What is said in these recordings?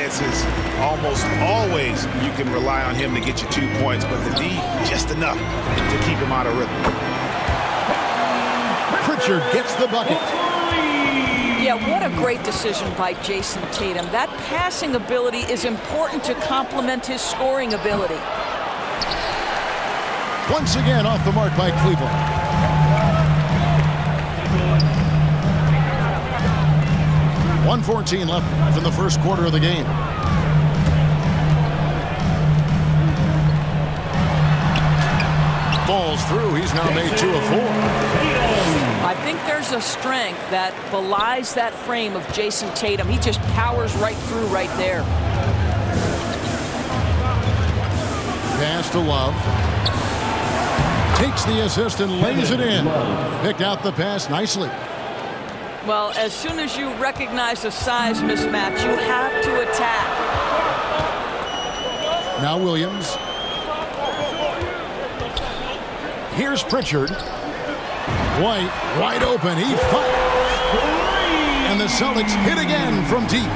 circumstances, almost always you can rely on him to get you 2 points, but the D, just enough to keep him out of rhythm. Pritchard gets the bucket. Yeah, what a great decision by Jason Tatum. That passing ability is important to complement his scoring ability. Once again off the mark by Cleveland. .114 left from the first quarter of the game. Falls through. He's now made 2 of 4. I think there's a strength that belies that frame of Jason Tatum. He just powers right through right there. Pass to Love. Takes the assist and lays it in. Picked out the pass nicely. Well, as soon as you recognize a size mismatch, you have to attack. Now Williams. Here's Pritchard. White, wide open. He fires. And the Celtics hit again from deep.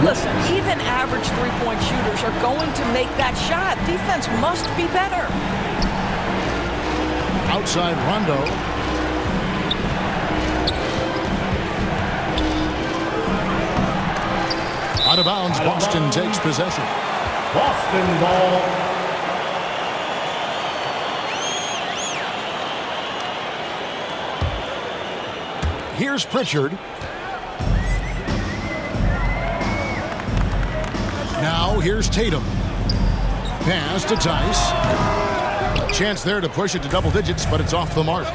Listen, even average three-point shooters are going to make that shot. Defense must be better. Outside Rondo. Out of bounds, Boston takes possession. Boston ball. Here's Pritchard. Now here's Tatum. Pass to Tice. A chance there to push it to double digits, but it's off the mark.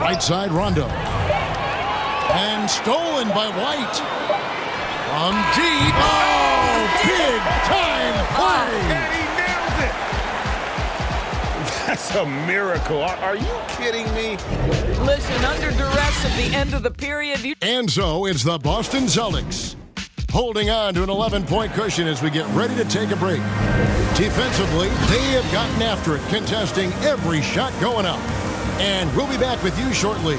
Right side Rondo. And stolen by White. From deep. Oh, big time play. And he nails it. That's a miracle. Are you kidding me? Listen, under duress at the end of the period. And so it's the Boston Celtics holding on to an 11-point cushion as we get ready to take a break. Defensively, they have gotten after it, contesting every shot going up. And we'll be back with you shortly.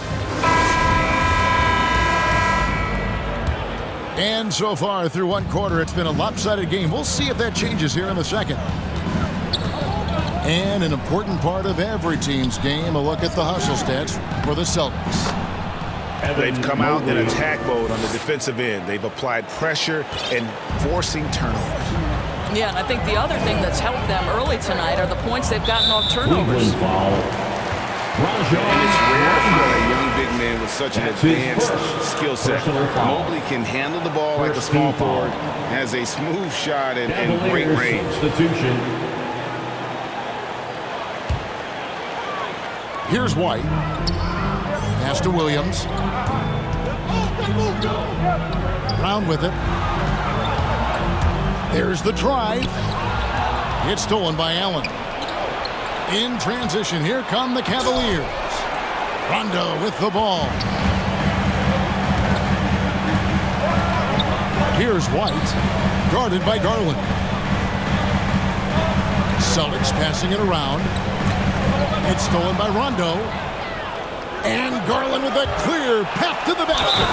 And so far through one quarter, it's been a lopsided game. We'll see if that changes here in the second. And an important part of every team's game, a look at the hustle stats for the Celtics. They've come out in attack mode on the defensive end. They've applied pressure and forcing turnovers. Yeah, and I think the other thing that's helped them early tonight are the points they've gotten off turnovers. And it's rare for a young big man with such an advanced skill set. Mobley can handle the ball like a small forward, has a smooth shot and great range. Here's White. Pass to Williams. Brown with it. There's the drive. It's stolen by Allen. In transition, here come the Cavaliers. Rondo with the ball. Here's White, guarded by Garland. Celtics passing it around. It's stolen by Rondo. And Garland with a clear path to the basket.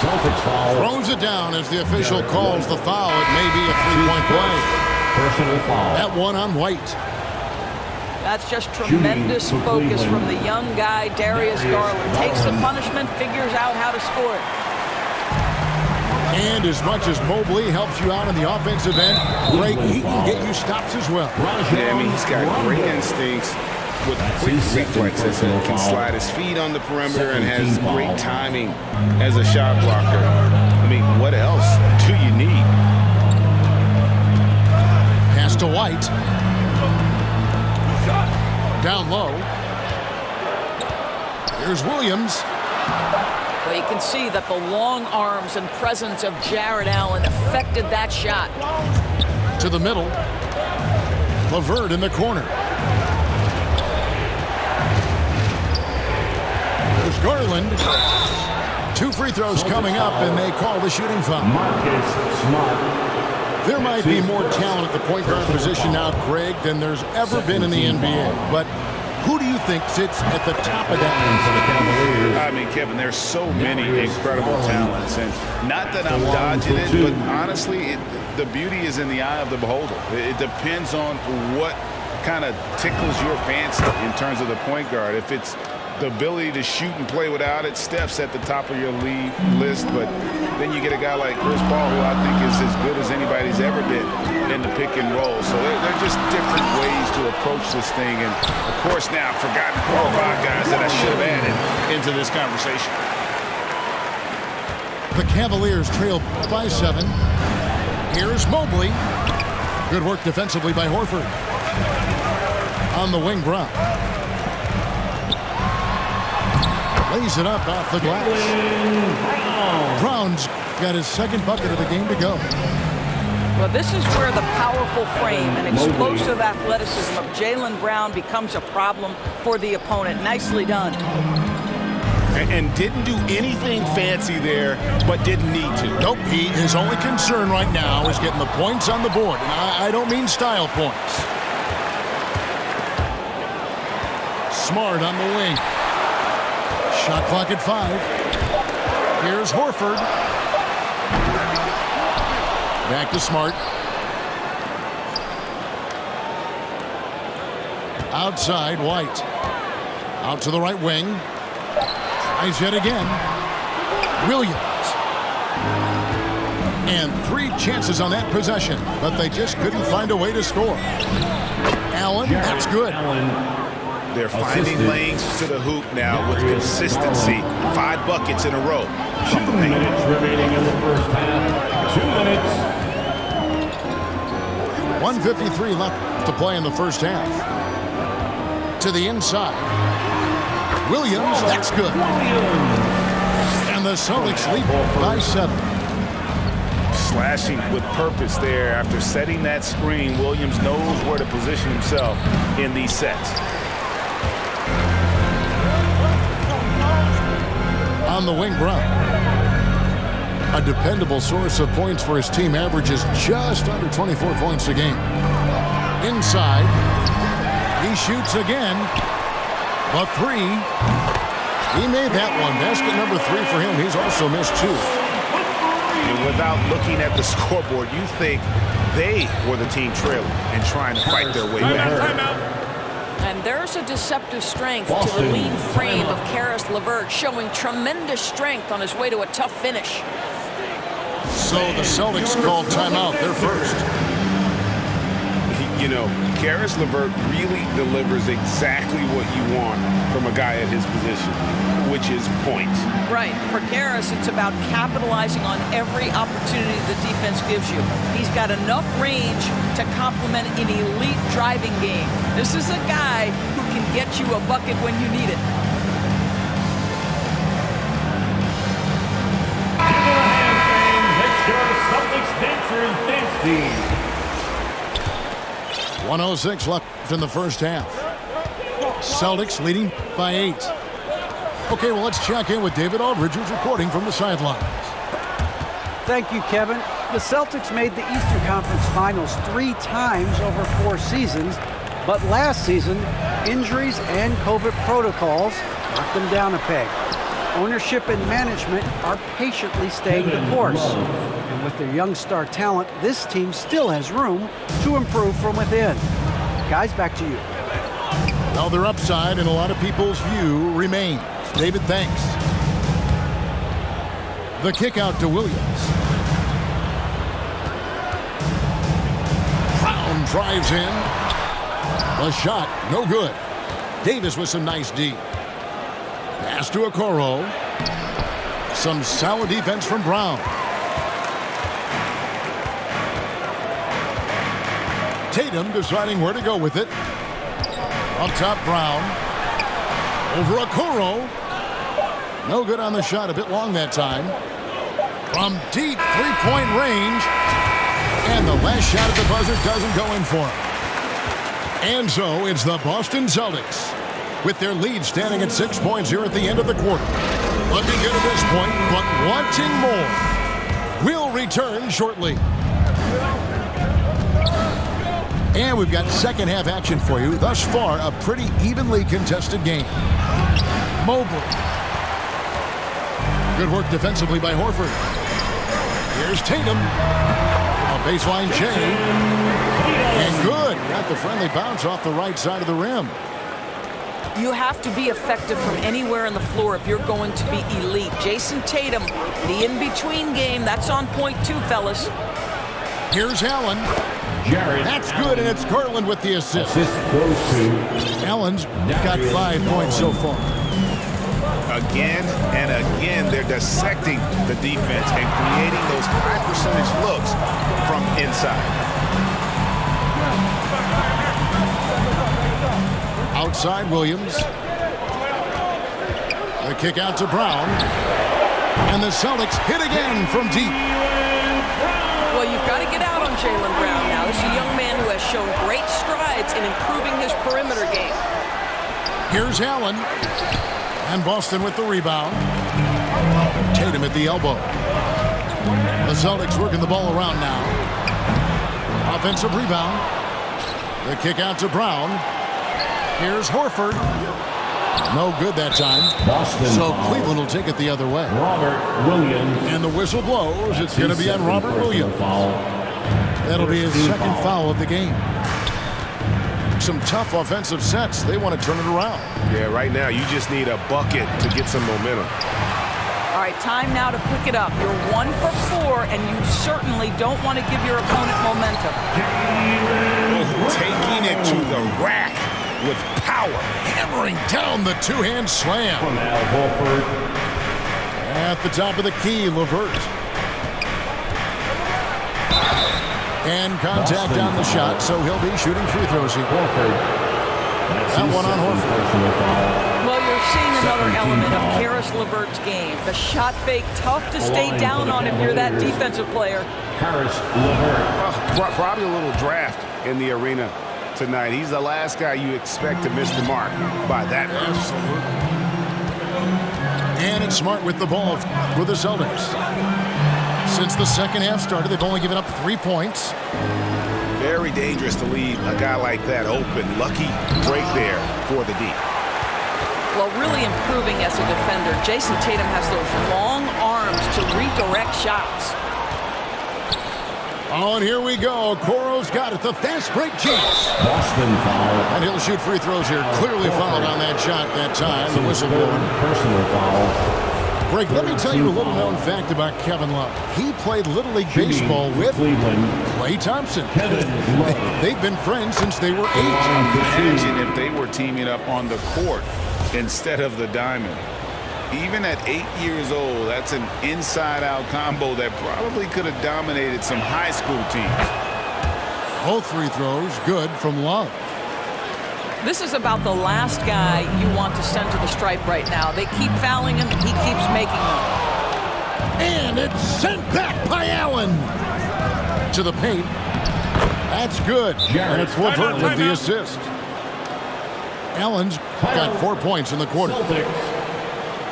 Celtics foul. Throws it down as the official calls the foul. It may be a three-point play. Personal foul. That one on White. That's just tremendous focus from the young guy, Darius Garland. Takes the punishment, figures out how to score it. And as much as Mobley helps you out on the offensive end, Greg, he can get you stops as well. Yeah, I mean, he's got great instincts with quick reflexes and can slide his feet on the perimeter and has great timing as a shot blocker. I mean, what else do you need? Pass to White. Down low. Here's Williams. Well, you can see that the long arms and presence of Jared Allen affected that shot. To the middle. LeVert in the corner. There's Garland. 2 free throws coming up, and they call the shooting foul. Marcus Smart. There might be more talent at the point guard position now, Greg, than there's ever been in the NBA. But Who do you think sits at the top of that? I mean, Kevin, there's so many incredible talents, and not that I'm dodging it, but honestly, the beauty is in the eye of the beholder. It depends on what kind of tickles your fancy in terms of the point guard. If it's the ability to shoot and play without it, Steph's at the top of your league list, but then you get a guy like Chris Paul, who I think is as good as anybody's ever been in the pick and roll. So they're just different ways to approach this thing. And, of course, now I've forgotten 4 or 5 guys that I should have added into this conversation. The Cavaliers trail by 7. Here's Mobley. Good work defensively by Horford. On the wing, Brown. Lays it up off the glass. Brown's got his second bucket of the game to go. Well, this is where the powerful frame and explosive athleticism of Jaylen Brown becomes a problem for the opponent. Nicely done. And didn't do anything fancy there, but didn't need to. Nope, his only concern right now is getting the points on the board. And I don't mean style points. Smart on the wing. Shot clock at 5. Here's Horford. Back to Smart. Outside, White. Out to the right wing. Tries yet again. Williams. And 3 chances on that possession, but they just couldn't find a way to score. Allen, that's good. They're finding lanes to the hoop now with consistency. 5 buckets in a row. 2 minutes remaining in the first half. 2 minutes. 1:53 left to play in the first half. To the inside. Williams, that's good. And the Celtics lead by 7. Slashing with purpose there. After setting that screen, Williams knows where to position himself in these sets. On the wing, Brown. A dependable source of points for his team, averages just under 24 points a game. Inside, he shoots again. The 3. He made that one. Basket number 3 for him. He's also missed 2. And without looking at the scoreboard, you think they were the team trailing and trying to fight their way back. And there's a deceptive strength to the lean frame of Karis LeVert, showing tremendous strength on his way to a tough finish. So the Celtics called timeout. They're first. You know, Karis LeVert really delivers exactly what you want from a guy at his position, which is points. Right. For Karis, it's about capitalizing on every opportunity the defense gives you. He's got enough range to complement an elite driving game. This is a guy who can get you a bucket when you need it. 1:06 left in the first half. Celtics leading by 8. Okay, well, let's check in with David Aldridge, who's reporting from the sidelines. Thank you, Kevin. The Celtics made the Eastern Conference Finals 3 times over 4 seasons, but last season, injuries and COVID protocols knocked them down a peg. Ownership and management are patiently staying the course. And with their young star talent, this team still has room to improve from within. Guys, back to you. Now their upside in a lot of people's view remains. David, thanks. The kick out to Williams. Brown drives in. The shot, no good. Davis with some nice D. Pass to Okoro. Some solid defense from Brown. Tatum deciding where to go with it. Up top, Brown. Over Okoro. No good on the shot. A bit long that time. From deep three-point range. And the last shot at the buzzer doesn't go in for him. And so it's the Boston Celtics, with their lead standing at 6 points here at the end of the quarter. Looking good at this point, but wanting more. We'll return shortly. And we've got second half action for you. Thus far, a pretty evenly contested game. Mobley. Good work defensively by Horford. Here's Tatum. A baseline change. And good. Got the friendly bounce off the right side of the rim. You have to be effective from anywhere on the floor if you're going to be elite. Jason Tatum, the in-between game, that's on point too, fellas. Here's Allen. That's good, and it's Garland with the assist. Assist goes to Allen's got 5 points so far. Again and again, they're dissecting the defense and creating those high percentage looks from inside. Outside Williams. The kick out to Brown. And the Celtics hit again from deep. Well, you've got to get out on Jaylen Brown now. This is a young man who has shown great strides in improving his perimeter game. Here's Allen. And Boston with the rebound. Tatum at the elbow. The Celtics working the ball around now. Offensive rebound. The kick out to Brown. Here's Horford. No good that time. Boston. So foul. Cleveland will take it the other way. Robert Williams. And the whistle blows. It's going to be on Robert Williams. Foul. That'll be his Team second foul. foul of the game. Some tough offensive sets. They want to turn it around. Yeah, right now you just need a bucket to get some momentum. All right, time now to pick it up. You're 1 for 4, and you certainly don't want to give your opponent momentum. Taking it to the rack with power. Hammering down the two-hand slam. From Al Horford. At the top of the key, LeVert. And contact Boston on the shot, so he'll be shooting free throws here. Horford. That one on Horford. Personal foul. Well, you're seeing another Second team element of foul. Karis LeVert's game. The shot fake, tough to stay line down for the on if you're that Cavaliers. defensive player. Karis LeVert. Probably a little draft in the arena tonight. He's the last guy you expect to miss the mark by that much. And it's Smart with the ball for the Celtics. Since the second half started, they've only given up 3 points. Very dangerous to leave a guy like that open. Lucky break there for the D. Well, really improving as a defender. Jason Tatum has those long arms to redirect shots. Oh, and here we go. Coro's got it. The fast break chance. Boston foul. And he'll shoot free throws here. Clearly fouled on that shot that time. The whistle blown. Personal foul. Greg, let me tell you a little known fact about Kevin Love. He played Little League Baseball with Cleveland. Klay Thompson. Kevin Love. They've been friends since they were 8. Imagine if they were teaming up on the court instead of the diamond. Even at 8 years old, that's an inside-out combo that probably could have dominated some high school teams. Both free throws good from Love. This is about the last guy you want to send to the stripe right now. They keep fouling him. He keeps making them. And it's sent back by Allen. To the paint. That's good. And it's LeVert with the assist. Allen's got 4 points in the quarter.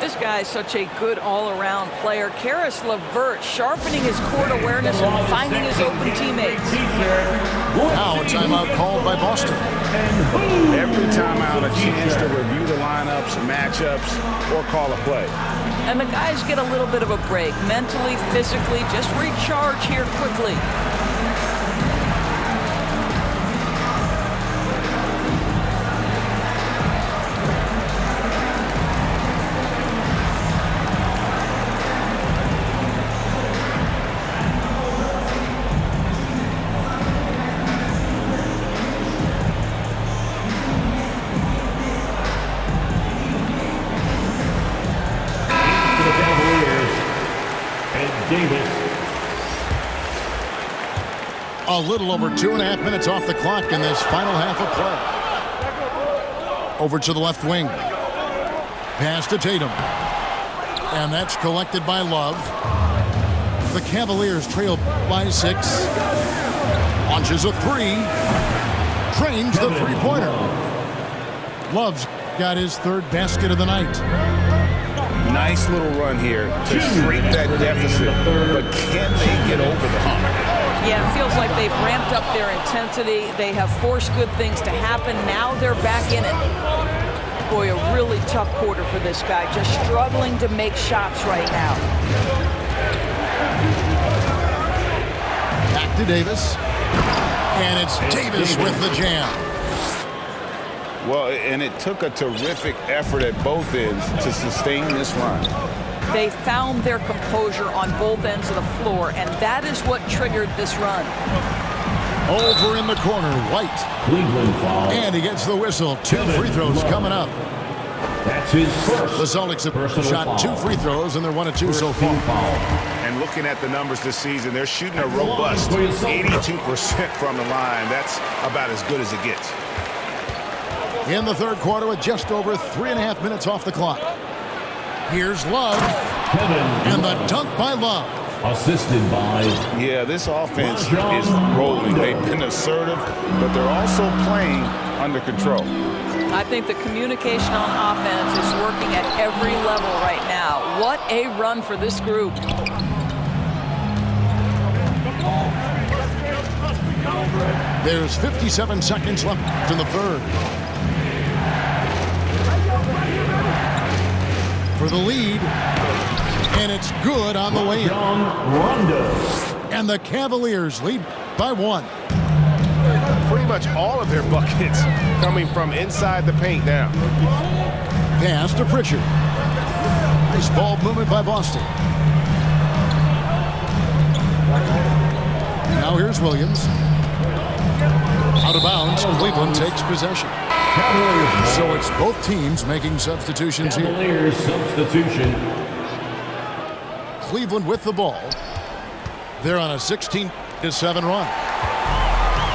This guy is such a good all-around player. Karis LeVert sharpening his court awareness and finding his open teammates. Now a timeout called by Boston. Every timeout, a chance to review the lineups, matchups, or call a play. And the guys get a little bit of a break. Mentally, physically, just recharge here quickly. A little over 2.5 minutes off the clock in this final half of play. Over to the left wing. Pass to Tatum. And that's collected by Love. The Cavaliers trail by 6. Launches a 3. Drains the three-pointer. Love's got his third basket of the night. Nice little run here to shrink that deficit, but can they get over the hump? Yeah, it feels like they've ramped up their intensity. They have forced good things to happen. Now they're back in it. Boy, a really tough quarter for this guy. Just struggling to make shots right now. Back to Davis. And it's Davis with the jam. Well, and it took a terrific effort at both ends to sustain this run. They found their composure on both ends of the floor, and that is what triggered this run. Over in the corner, White. Cleveland foul. And he gets the whistle. 2 free throws coming up. That's his first. The Celtics have personal shot foul. 2 free throws, and they're 1 of 2 so far. And looking at the numbers this season, they're shooting a robust 82% from the line. That's about as good as it gets. In the third quarter with just over 3.5 minutes off the clock. Here's Love. Kevin. And the dunk by Love. Assisted by. Yeah, this offense is rolling. They've been assertive, but they're also playing under control. I think the communication on offense is working at every level right now. What a run for this group. There's 57 seconds left in the third. For the lead. And it's good on the way in. And the Cavaliers lead by 1. Pretty much all of their buckets coming from inside the paint now. Pass to Pritchard. Nice ball movement by Boston. Now here's Williams. Out of bounds, Cleveland takes possession. So it's both teams making substitutions here. Cavaliers substitution. Cleveland with the ball. They're on a 16-7 run.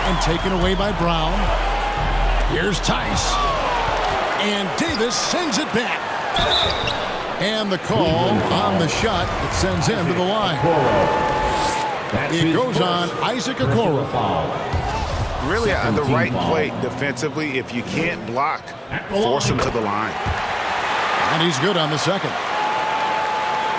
And taken away by Brown. Here's Tice. And Davis sends it back. And the call on the shot that sends him to the line. It goes on Isaac Okoro. Really the right play defensively. If you can't block, force him to the line. And he's good on the second.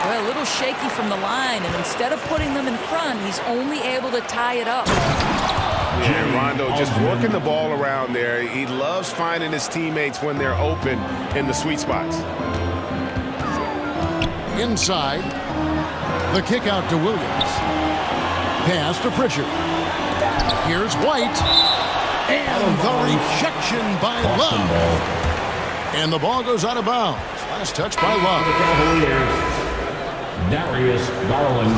Well, a little shaky from the line, and instead of putting them in front, he's only able to tie it up. Yeah, Rondo just working the ball around there. He loves finding his teammates when they're open in the sweet spots. Inside, the kick out to Williams. Pass to Pritchard. Here's White. And the rejection by Love. And the ball goes out of bounds. Last touch by Love. Darius Garland.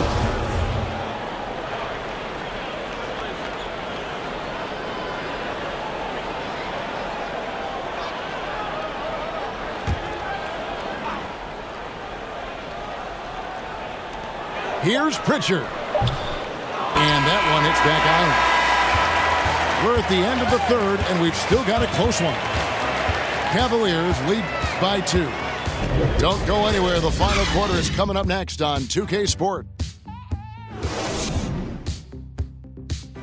Here's Pritchard. And that one hits back out. We're at the end of the third, and we've still got a close one. Cavaliers lead by 2. Don't go anywhere. The final quarter is coming up next on 2K Sport.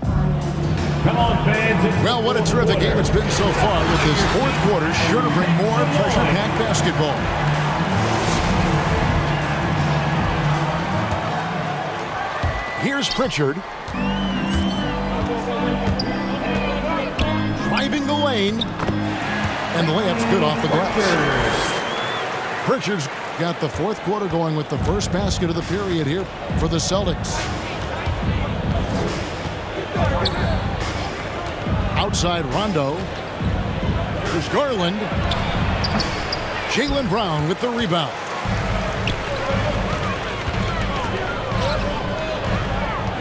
Come on, fans. Well, what a terrific game it's been so far, with this fourth quarter sure to bring more pressure-packed basketball. Here's Pritchard. Driving the lane. And the layup's good off the glass. Pritchard's got the fourth quarter going with the first basket of the period here for the Celtics. Outside Rondo. There's Garland. Jaylen Brown with the rebound.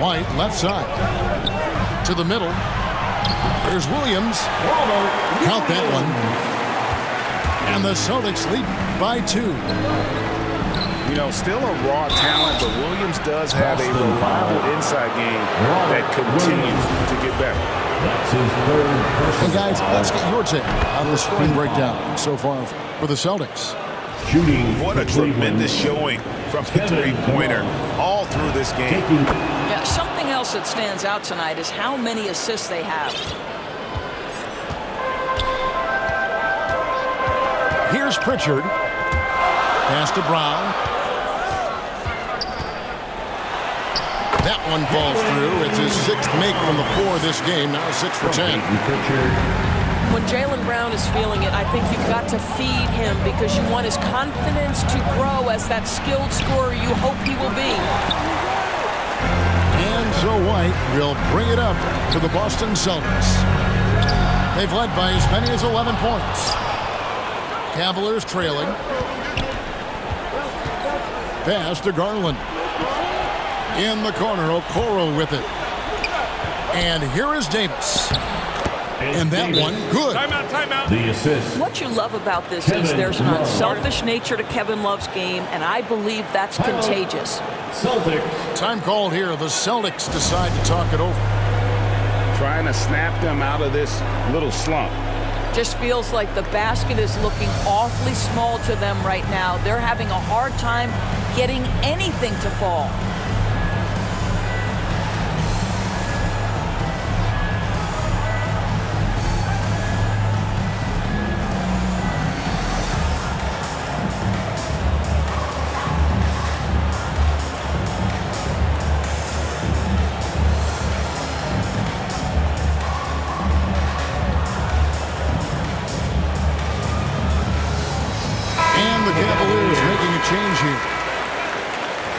White left side. To the middle. There's Williams. Count that one. And the Celtics lead by 2. You know, still a raw talent, but Williams does have a reliable inside game that continues to get better. That's his third personal Hey guys, foul. let's get your take on the scoring breakdown so far for the Celtics. Shooting. What a tremendous showing from the three-pointer all through this game. Yeah, something else that stands out tonight is how many assists they have. Here's Pritchard. Pass to Brown. That one falls through. It's his 6th make from the 4 this game. Now 6 for 10. When Jaylen Brown is feeling it, I think you've got to feed him because you want his confidence to grow as that skilled scorer you hope he will be. And so White will bring it up to the Boston Celtics. They've led by as many as 11 points. Cavaliers trailing. Pass to Garland. In the corner, Okoro with it. And here is Davis. And that one, good. Timeout. The assist. What you love about this is there's an unselfish nature to Kevin Love's game, and I believe that's contagious. Celtics. Time called here. The Celtics decide to talk it over. Trying to snap them out of this little slump. Just feels like the basket is looking awfully small to them right now. They're having a hard time getting anything to fall. And the Cavaliers making a change here.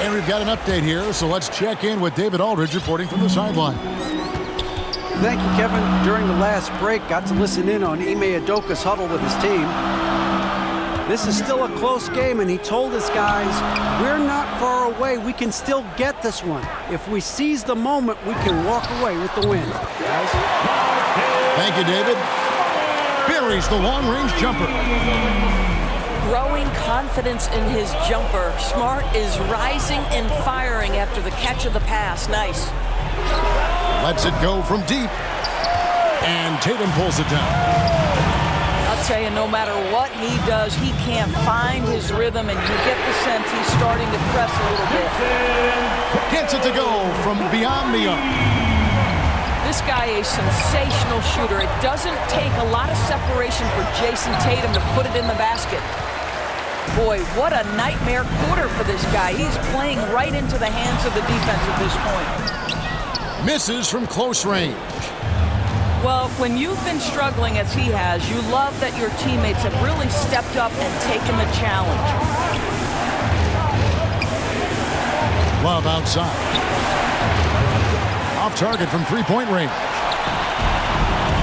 And we've got an update here, so let's check in with David Aldridge reporting from the sideline. Thank you, Kevin. During the last break, got to listen in on Ime Udoka's huddle with his team. This is still a close game, and he told his guys, we're not far away. We can still get this one. If we seize the moment, we can walk away with the win. Guys? Thank you, David. Buries the long-range jumper. Growing confidence in his jumper. Smart is rising and firing after the catch of the pass. Nice. Lets it go from deep. And Tatum pulls it down. I'll tell you, no matter what he does, he can't find his rhythm, and you get the sense he's starting to press a little bit. Gets it to go from beyond the arc. This guy is a sensational shooter. It doesn't take a lot of separation for Jason Tatum to put it in the basket. Boy, what a nightmare quarter for this guy. He's playing right into the hands of the defense at this point. Misses from close range. Well, when you've been struggling as he has, you love that your teammates have really stepped up and taken the challenge. Love outside. Off target from three-point range.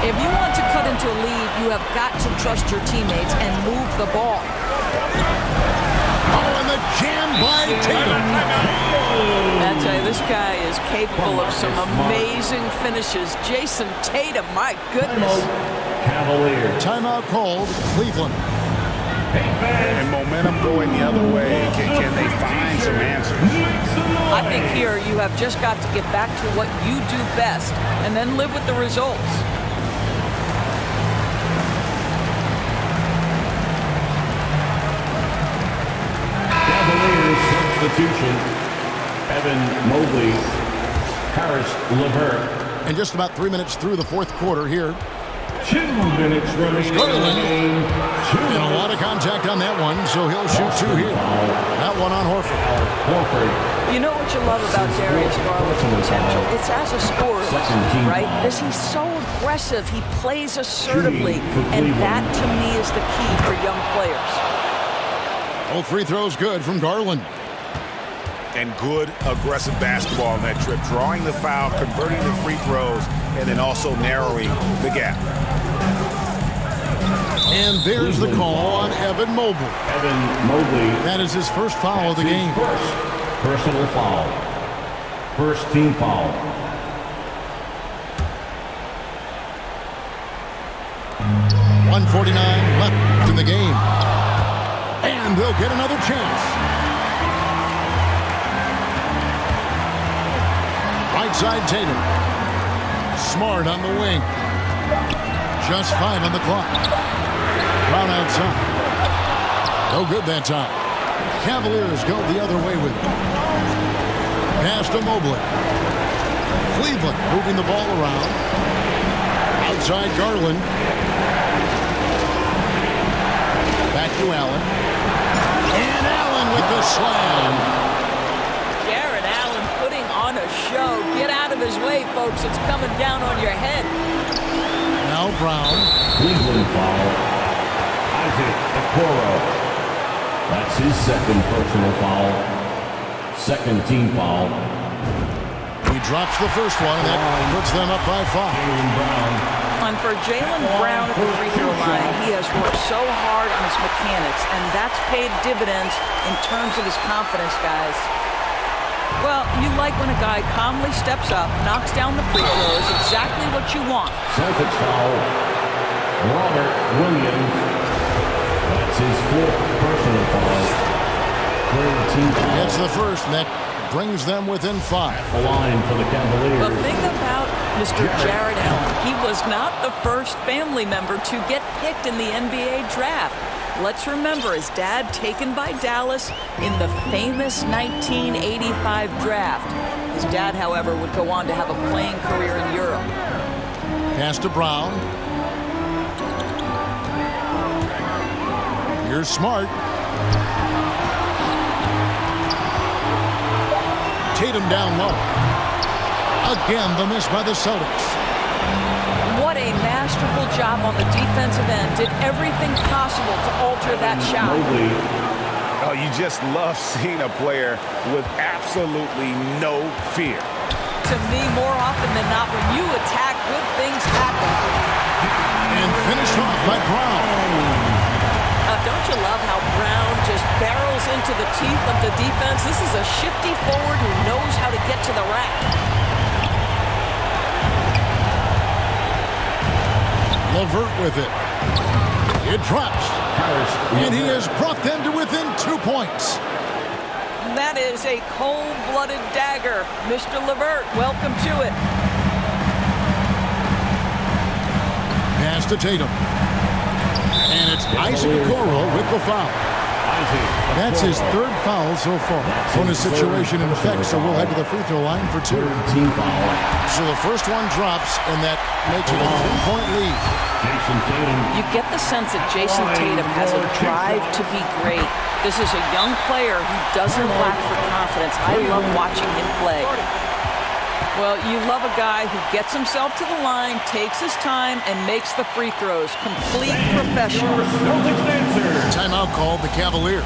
If you want to cut into a lead, you have got to trust your teammates and move the ball. Oh, and the jam by Tatum. I tell you, this guy is capable of some amazing finishes. Jason Tatum, my goodness. Cavaliers. Timeout called, Cleveland. And momentum going the other way. Can they find some answers? I think here you have just got to get back to what you do best and then live with the results. Cavaliers substitution. Evan Mobley. Harris LeVert. And just about 3 minutes through the fourth quarter here. 2 minutes remaining in the game. And a lot of contact on that one, so he'll shoot 2 here. That one on Horford. You know what you love about Darius Garland's potential? It's as a scorer, right? Is he's so aggressive. He plays assertively, and that, to me, is the key for young players. Both free throws good from Garland. And good, aggressive basketball on that trip. Drawing the foul, converting the free throws, and then also narrowing the gap. And there's the call on Evan Mobley. Evan Mobley. That is his first foul of the game. First personal foul. First team foul. .149 left in the game. And they'll get another chance. Right side Tatum. Smart on the wing. Just 5 on the clock. Brown outside. No good that time. Cavaliers go the other way with it. Pass to Mobley. Cleveland moving the ball around. Outside Garland. Back to Allen. And Allen with the slam. Jared Allen putting on a show. Get out of his way, folks. It's coming down on your head. Now Brown. Cleveland foul. Isaac Okoro. That's his second personal foul. Second team foul. He drops the first one, and that puts them up by 5. Jaylen Brown. And for Jaylen Brown at the free throw line, he has worked so hard on his mechanics, and that's paid dividends in terms of his confidence, guys. Well, you like when a guy calmly steps up, knocks down the free throws, exactly what you want. Celtics foul. Robert Williams. That's his fourth personal foul. Third team foul. Gets the first, and that brings them within 5. The line for the Cavaliers. Well, think about Mr. Jared Allen. He was not the first family member to get picked in the NBA draft. Let's remember his dad taken by Dallas in the famous 1985 draft. His dad, however, would go on to have a playing career in Europe. Pass to Brown. Here's Smart. Tatum down low. Again, the miss by the Celtics. What a masterful job on the defensive end. Did everything possible to alter that shot. Mobley. Oh, you just love seeing a player with absolutely no fear. To me, more often than not, when you attack, good things happen. And finished off by Brown. Don't you love how Brown just barrels into the teeth of the defense? This is a shifty forward who knows how to get to the rack. LeVert with it. It drops. And he has brought them to within 2 points. That is a cold-blooded dagger. Mr. LeVert, welcome to it. Pass to Tatum. And it's Isaac Okoro with the foul. That's his third foul so far. Bonus situation in effect, so we'll head to the free throw line for 2. Team foul. So the first one drops, and that makes it a 3-point lead. Jason Tatum. You get the sense that Jason Tatum has a drive to be great. This is a young player who doesn't lack for confidence. I love watching him play. Well, you love a guy who gets himself to the line, takes his time, and makes the free throws. Complete professional. Timeout called the Cavaliers.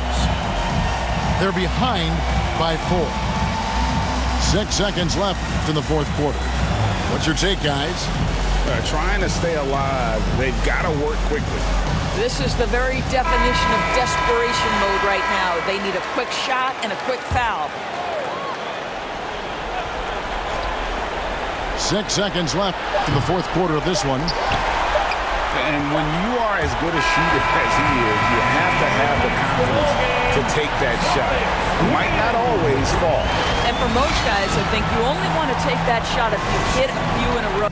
They're behind by 4. 6 seconds left in the fourth quarter. What's your take, guys? Trying to stay alive, they've got to work quickly. This is the very definition of desperation mode right now. They need a quick shot and a quick foul. 6 seconds left in the fourth quarter of this one. And when you are as good a shooter as he is, you have to have the confidence to take that shot. It might not always fall. And for most guys, I think you only want to take that shot if you hit a few in a row.